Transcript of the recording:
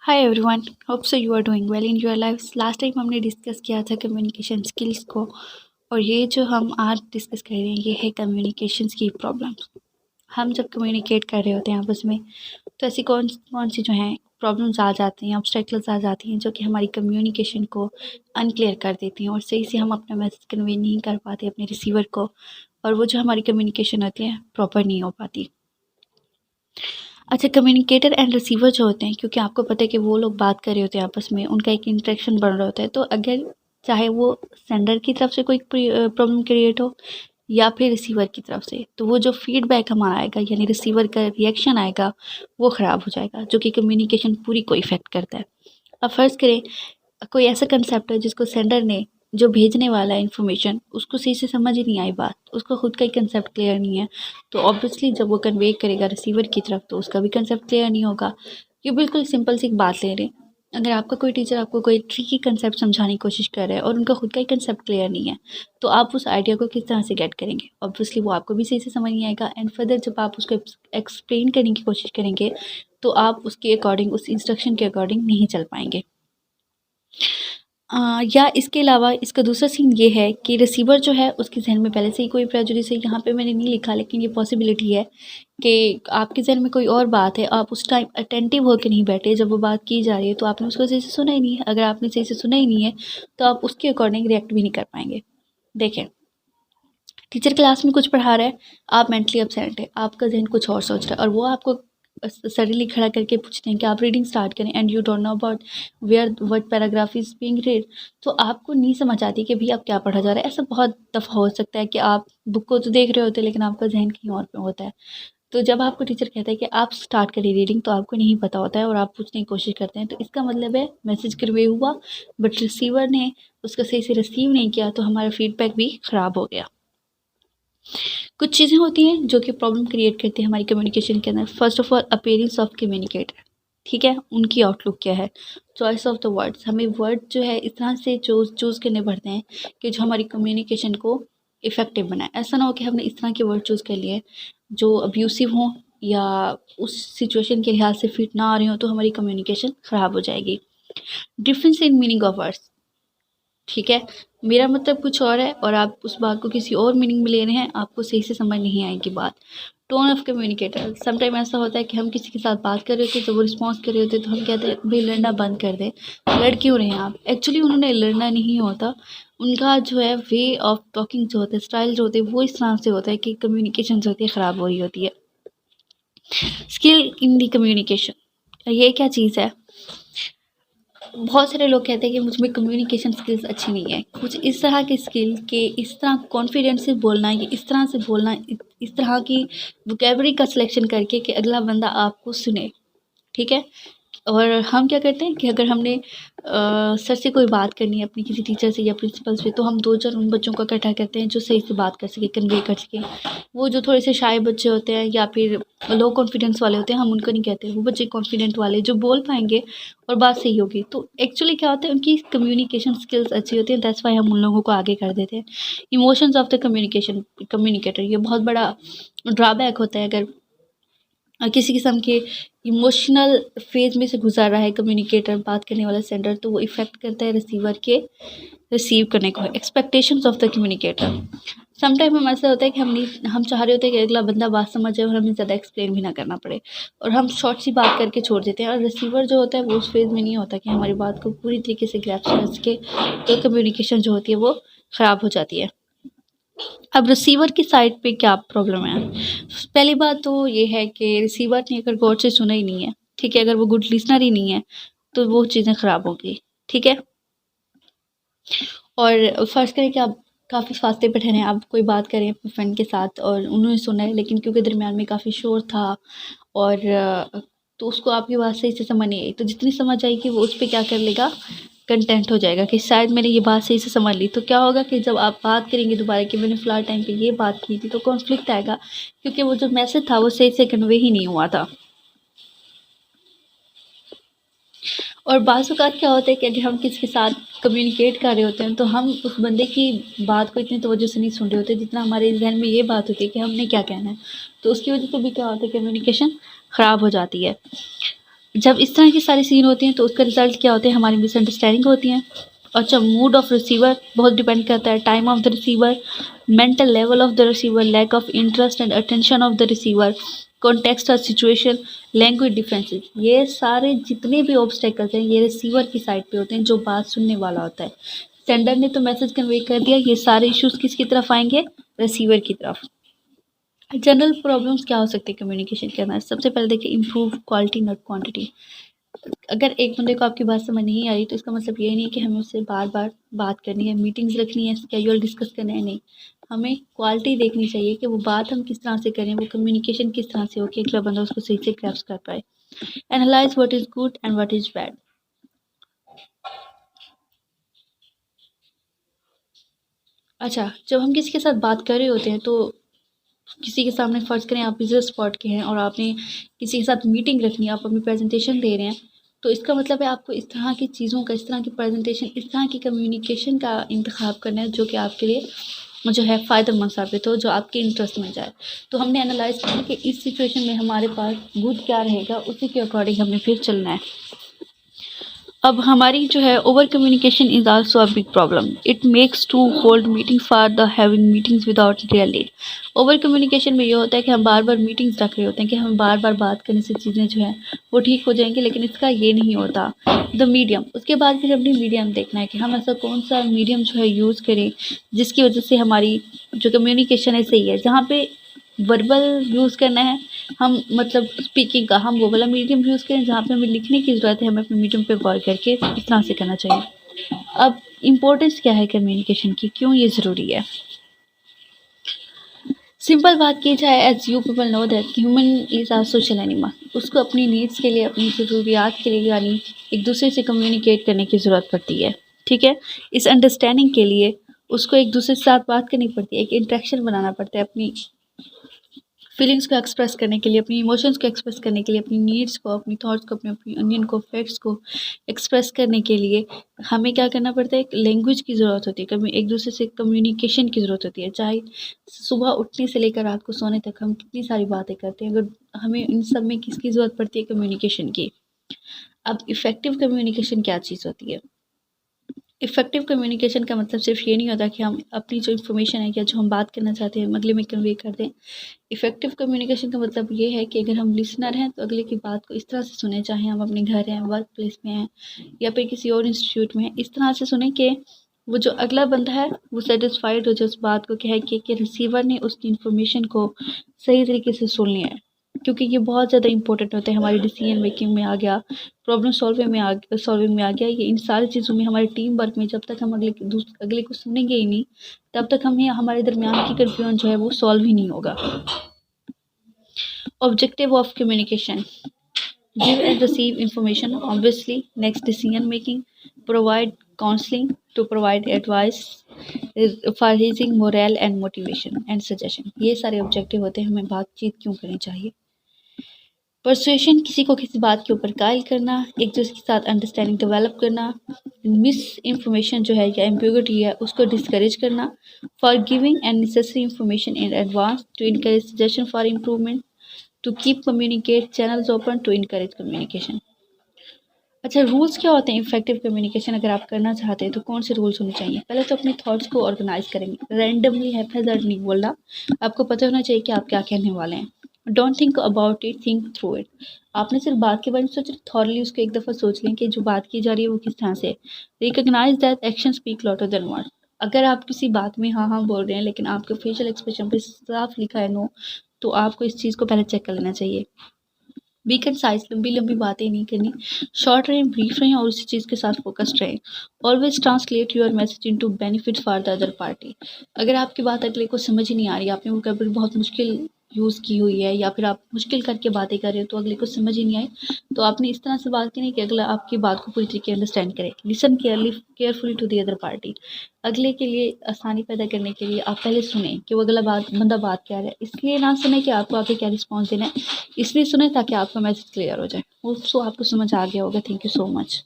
Hi everyone, hope so you are doing well in your life. Last time हमने discuss किया था communication skills को, और ये जो हम आज डिस्कस कर रहे हैं ये है कम्युनिकेशंस की प्रॉब्लम्स। हम जब कम्युनिकेट कर रहे होते हैं आपस में, तो ऐसी कौन कौन सी जो हैं प्रॉब्लम्स आ जाती हैं, ऑब्स्टेकल्स आ जाती हैं जो कि हमारी कम्युनिकेशन को अनक्लियर कर देती हैं और सही से हम अपना मैसेज कन्वे नहीं कर पाते अपने रिसीवर को, और वो जो हमारी कम्युनिकेशन होती है प्रॉपर नहीं हो पाती। अच्छा, कम्युनिकेटर एंड रिसीवर जो होते हैं, क्योंकि आपको पता है कि वो लोग बात कर रहे होते हैं आपस में, उनका एक इंटरेक्शन बन रहा होता है, तो अगर चाहे वो सेंडर की तरफ से कोई प्रॉब्लम क्रिएट हो या फिर रिसीवर की तरफ से, तो वो जो फीडबैक हमारा आएगा यानी रिसीवर का रिएक्शन आएगा वो ख़राब हो जाएगा, जो कि कम्युनिकेशन पूरी को इफ़ेक्ट करता है। अब फ़र्ज़ करें कोई ऐसा कंसेप्ट है जिसको सेंडर ने, जो भेजने वाला है इन्फॉर्मेशन, उसको सही से समझ ही नहीं आई बात, उसका खुद का ही कंसेप्ट क्लियर नहीं है, तो ऑब्वियसली जब वो कन्वे करेगा रिसीवर की तरफ तो उसका भी कंसेप्ट क्लियर नहीं होगा। ये बिल्कुल सिंपल सी एक बात ले लें, अगर आपका कोई टीचर आपको कोई ट्रिकी कंसेप्ट समझाने की कोशिश कर रहा है और उनका खुद का ही कंसेप्ट क्लियर नहीं है, तो आप उस आइडिया को किस तरह से गेट करेंगे? ऑब्वियसली वो आपको भी सही से समझ नहीं आएगा, एंड फर्दर जब आप उसको एक्सप्लेन करने की कोशिश करेंगे तो आप उसके अकॉर्डिंग, उस इंस्ट्रक्शन के अकॉर्डिंग नहीं चल पाएंगे। या इसके अलावा इसका दूसरा सीन ये है कि रिसीवर जो है उसके ज़हन में पहले से ही कोई प्रेजुडिस है। यहाँ पे मैंने नहीं लिखा, लेकिन ये पॉसिबिलिटी है कि आपके ज़हन में कोई और बात है, आप उस टाइम अटेंटिव होकर नहीं बैठे जब वो बात की जा रही है, तो आपने उसको सही से सुना ही नहीं है। अगर आपने सही से सुना ही नहीं है तो आप उसके अकॉर्डिंग रिएक्ट भी नहीं कर पाएंगे। देखें, टीचर क्लास में कुछ पढ़ा रहा है, आप मेंटली अपसेंट है, आपका जहन कुछ और सोच रहा है, और वो आपको सडनली खड़ा करके पूछते हैं कि आप रीडिंग स्टार्ट करें, and you don't know about where what paragraph is being read, तो आपको नहीं समझ आती कि भाई अब क्या पढ़ा जा रहा है। ऐसा बहुत दफ़ा हो सकता है कि आप बुक को तो देख रहे होते हैं लेकिन आपका जहन कहीं और पे होता है। तो जब आपको टीचर कहता है कि आप स्टार्ट करिए रीडिंग, तो आपको नहीं पता होता है और आप पूछने की कोशिश करते हैं, तो इसका मतलब है मैसेज कन्वे हुआ बट रिसीवर ने उसका सही से रिसीव नहीं किया, तो हमारा फीडबैक भी ख़राब हो गया। कुछ चीज़ें होती हैं जो कि प्रॉब्लम क्रिएट करती है हमारी कम्युनिकेशन के अंदर। First of all, appearance of communicator, ठीक है, उनकी आउटलुक क्या है। चॉइस ऑफ द वर्ड्स, हमें वर्ड जो है इस तरह से चूज़ करने पड़ते हैं कि जो हमारी कम्युनिकेशन को इफ़ेक्टिव बनाए। ऐसा ना हो कि हमने इस तरह के वर्ड चूज़ कर लिए जो अब्यूसिव हों या उस सिचुएशन के लिहाज से फिट ना आ रहे हों, तो हमारी कम्युनिकेशन ख़राब हो जाएगी। Difference in meaning of words, ठीक है, मेरा मतलब कुछ और है और आप उस बात को किसी और मीनिंग में ले रहे हैं, आपको सही से समझ नहीं आएगी बात। Tone of communicator, some time ऐसा होता है कि हम किसी के साथ बात कर रहे होते हैं, जब वो रिस्पॉन्स कर रहे होते हैं तो हम कहते हैं भाई लड़ना बंद कर दें, लड़ क्यों रहे हैं आप। एक्चुअली उन्होंने लड़ना नहीं होता, उनका जो है वे ऑफ टॉकिंग जो होता है, स्टाइल जो होते हैं, वो इस तरह से होता है कि कम्युनिकेशन जो होती है ख़राब हो रही होती है। स्किल इन दी कम्युनिकेशन, ये क्या चीज़ है? बहुत सारे लोग कहते हैं कि मुझ में कम्युनिकेशन स्किल्स अच्छी नहीं है। कुछ इस तरह के स्किल के, इस तरह कॉन्फिडेंस से बोलना, ये इस तरह से बोलना, इस तरह की वोकैबुलरी का सिलेक्शन करके कि अगला बंदा आपको सुने, ठीक है। और हम क्या करते हैं कि अगर हमने सर से कोई बात करनी है अपनी किसी टीचर से या प्रिंसिपल से, तो हम 2-4 उन बच्चों को इकट्ठा करते हैं जो सही से बात कर सके, कन्वे कर सकें। वो जो थोड़े से शाय बच्चे होते हैं या फिर लो कॉन्फिडेंस वाले होते हैं, हम उनको नहीं कहते, वो बच्चे कॉन्फिडेंट वाले जो बोल पाएंगे और बात सही होगी। तो एक्चुअली क्या होता है, उनकी कम्युनिकेशन स्किल्स अच्छी होती है, दैट्स वाई हम उन लोगों को आगे कर देते हैं। इमोशंस ऑफ द कम्युनिकेटर, ये बहुत बड़ा ड्रॉबैक होता है। अगर किसी किस्म के इमोशनल फेज़ में से गुजर रहा है कम्युनिकेटर, बात करने वाला सेंडर, तो वो इफ़ेक्ट करता है रिसीवर के रिसीव करने को। Expectations of the communicator, sometime हम ऐसा होता है कि हम चाह रहे होते हैं कि अगला बंदा बात समझ जाए और हमें ज़्यादा एक्सप्लेन भी ना करना पड़े, और हम शॉर्ट सी बात करके छोड़ देते हैं, और रिसीवर जो होता है वो उस फेज़ में नहीं होता कि हमारी बात को पूरी तरीके से ग्रैस्प कर सके, तो कम्युनिकेशन जो होती है वो ख़राब हो जाती है। अब रिसीवर की साइड पे क्या प्रॉब्लम है? पहली बात तो ये है कि रिसीवर ने अगर गौर से सुना ही नहीं है, ठीक है, अगर वो गुड लिसनर ही नहीं है, तो वो चीज़ें ख़राब होंगी, ठीक है। और फ़र्ज़ करें कि आप काफ़ी फासले पे ठहरे हैं, आप कोई बात करें अपने फ्रेंड के साथ और उन्होंने सुना है, लेकिन क्योंकि दरमियान में काफ़ी शोर था और तो उसको आपकी बात सही से समझ नहीं आई, तो जितनी समझ आएगी वो उस पे क्या कर लेगा, कंटेंट हो जाएगा कि शायद मैंने ये बात सही से समझ ली। तो क्या होगा कि जब आप बात करेंगे दोबारा कि मैंने फ़लाँ टाइम पे ये बात की थी, तो कॉन्फ्लिक्ट आएगा, क्योंकि वो जो मैसेज था वो सही से कन्वे ही नहीं हुआ था। और बाज़ औक़ात क्या होता है कि अगर हम किसी के साथ कम्युनिकेट कर रहे होते हैं, तो हम उस बंदे की बात को इतनी तवज्जो से नहीं सुन रहे होते जितना हमारे ज़हन में ये बात होती है कि हमने क्या कहना है। तो उसकी वजह से भी क्या होता है, कम्युनिकेशन ख़राब हो जाती है। जब इस तरह की सारी सीन होती हैं तो उसका रिज़ल्ट क्या होते हैं, हमारी मिसअंडरस्टैंडिंग होती हैं। अच्छा, मूड ऑफ रिसीवर बहुत डिपेंड करता है, time of the receiver, mental level of the receiver, lack of interest and attention of the receiver, context और सिचुएशन, लैंग्वेज डिफरेंसेस, ये सारे जितने भी ऑब्स्टेकल्स हैं ये रिसीवर की साइड पे होते हैं जो बात सुनने वाला होता है। सेंडर ने तो मैसेज कन्वे कर दिया, ये सारे इश्यूज किसकी तरफ आएंगे, रिसीवर की तरफ। जनरल प्रॉब्लम्स क्या हो सकती है कम्युनिकेशन के अंदर, सबसे पहले देखिए इम्प्रूव क्वालिटी नॉट क्वांटिटी। अगर एक बंदे को आपकी बात समझ नहीं आई तो इसका मतलब ये नहीं है कि हमें उससे बार बार बात करनी है, मीटिंग्स रखनी है, स्केड्यूल डिस्कस करना है, नहीं। हमें क्वालिटी देखनी चाहिए कि वो बात हम किस तरह से करें, वो कम्युनिकेशन किस तरह से हो कि अगला बंदा उसको सही से ग्रैस्प कर पाए। Analyse what is good and what is bad. अच्छा, जब हम किसी के साथ बात कर रहे होते हैं तो किसी के सामने फ़र्ज़ करें आप बिज़नेस स्पॉट के हैं और आपने किसी के साथ मीटिंग रखनी है, आप अपनी प्रेजेंटेशन दे रहे हैं, तो इसका मतलब है आपको इस तरह की चीज़ों का, इस तरह की प्रेजेंटेशन, इस तरह की कम्युनिकेशन का इंतखाब करना है जो कि आपके लिए जो है फ़ायदेमंद साबित हो, जो आपके इंटरेस्ट में जाए। तो हमने एनालाइज़ किया कि इस सिचुएशन में हमारे पास गुड क्या रहेगा, उसी के अकॉर्डिंग हमने फिर चलना है। अब हमारी जो है over communication is also a big problem, it makes to hold meeting for the having meetings without real need. Over communication में ये होता है कि हम बार बार मीटिंग्स रख रहे होते हैं कि हम बार बार बात करने से चीज़ें जो हैं वो ठीक हो जाएंगी, लेकिन इसका ये नहीं होता। द मीडियम, उसके बाद फिर अपनी मीडियम देखना है कि हम ऐसा कौन सा मीडियम जो है यूज़ करें जिसकी वजह से हमारी जो कम्युनिकेशन है सही है। जहाँ पे वर्बल यूज़ करना है, हम मतलब स्पीकिंग का हम वो वाला मीडियम यूज़ करें, जहाँ पे हमें लिखने की ज़रूरत है हमें अपने मीडियम पे गौर करके इस तरह से करना चाहिए। अब इम्पोर्टेंस क्या है कम्युनिकेशन की, क्यों ये ज़रूरी है। सिंपल बात की जाए, as you people know that human is a social animal, उसको अपनी नीड्स के लिए, अपनी ज़रूरियात के लिए यानी एक दूसरे से कम्युनिकेट करने की ज़रूरत पड़ती है। ठीक है, इस अंडरस्टैंडिंग के लिए उसको एक दूसरे के साथ बात करनी पड़ती है, एक इंटरेक्शन बनाना पड़ता है अपनी फीलिंग्स को एक्सप्रेस करने के लिए, अपनी इमोशंस को एक्सप्रेस करने के लिए, अपनी नीड्स को, अपनी थॉट्स को, अपने ओपिनियन को, फैक्ट्स को एक्सप्रेस करने के लिए हमें क्या करना पड़ता है, एक लैंग्वेज की ज़रूरत होती है, कभी एक दूसरे से कम्युनिकेशन की ज़रूरत होती है। चाहे सुबह उठने से लेकर रात को सोने तक हम कितनी सारी बातें करते हैं, अगर हमें इन सब में किसकी ज़रूरत पड़ती है, कम्युनिकेशन की। अब इफ़ेक्टिव कम्युनिकेशन क्या चीज़ होती है। इफ़ेक्टिव कम्युनिकेशन का मतलब सिर्फ ये नहीं होता कि हम अपनी जो इन्फॉर्मेशन है या जो हम बात करना चाहते हैं अगले में कन्वे कर दें। इफ़ेक्टिव कम्युनिकेशन का मतलब ये है कि अगर हम लिसनर हैं तो अगले की बात को इस तरह से सुने, चाहे हम अपने घर हैं, वर्क प्लेस में हैं या फिर किसी और इंस्टीट्यूट में हैं, इस तरह से सुने कि वो जो अगला बंदा है वो सेटिस्फाइड हो जाए उस बात को, क्या है कि रिसीवर ने उस इन्फॉर्मेशन को सही तरीके से सुन लिया है। क्योंकि ये बहुत ज़्यादा इंपॉर्टेंट होता है हमारी डिसीजन मेकिंग में आ गया, प्रॉब्लम सॉल्विंग में आ गया, ये इन सारी चीज़ों में, हमारे टीम वर्क में जब तक हम अगले को सुनेंगे ही नहीं तब तक हमें हमारे दरमियान की कन्फ्यूजन जो है वो सॉल्व ही नहीं होगा। Objective of communication, give and receive information, obviously, next decision making, provide counseling, to provide advice for raising morale and motivation and suggestion। ये सारे ऑब्जेक्टिव होते हैं, हमें बातचीत क्यों करनी चाहिए। परसुएशन, किसी को किसी बात के ऊपर कायल करना, एक दूसरे के साथ अंडरस्टैंडिंग डेवलप करना। मिस इंफॉर्मेशन जो है या एम्बिग्युइटी है उसको डिस्करेज करना। For giving and necessary information in advance to encourage suggestion for improvement. To keep communicate channels open to encourage communication. अच्छा, रूल्स क्या होते हैं इफेक्टिव कम्युनिकेशन अगर आप करना चाहते हैं तो कौन से रूल्स होने चाहिए। पहले तो अपने थॉट्स को ऑर्गेनाइज करेंगे, रैंडमली हैफेजर्ड नहीं बोलना, आपको पता होना चाहिए कि आप क्या कहने वाले हैं। Don't think about it, think through it. आपने सिर्फ बात के बारे में सोच, थॉरली उसको एक दफ़ा सोच लें कि जो बात की जा रही है वो किस तरह से। Recognize that action speak louder than word. अगर आप किसी बात में हाँ हाँ बोल रहे हैं लेकिन आपके फेशियल एक्सप्रेशन पे साफ लिखा है नो, तो आपको इस चीज़ को पहले चेक कर लेना चाहिए। बी कंसाइज, लंबी लंबी बातें नहीं करनी, शॉर्ट रहें, ब्रीफ रहें और उसी चीज़ के साथ फोकस्ड रहें। Always translate your message into benefit for the other party. अगर आपकी बात अगले को समझ ही नहीं आ रही, आपने वोकैबुलरी बहुत मुश्किल यूज़ की हुई है या फिर आप मुश्किल करके बातें कर रहे हो तो अगले को समझ ही नहीं आई, तो आपने इस तरह से बात करनी कि अगला आपकी बात को पूरी तरीके अंडरस्टैंड करे। Listen carefully to the other party. अगले के लिए आसानी पैदा करने के लिए आप पहले सुने कि वो अगला बंदा बात क्या है, इसलिए ना सुने कि आपको आगे क्या रिस्पॉन्स देना है, इसलिए सुने ताकि आपका मैसेज क्लियर हो जाए। होप सो आपको समझ आ गया होगा। Thank you so much.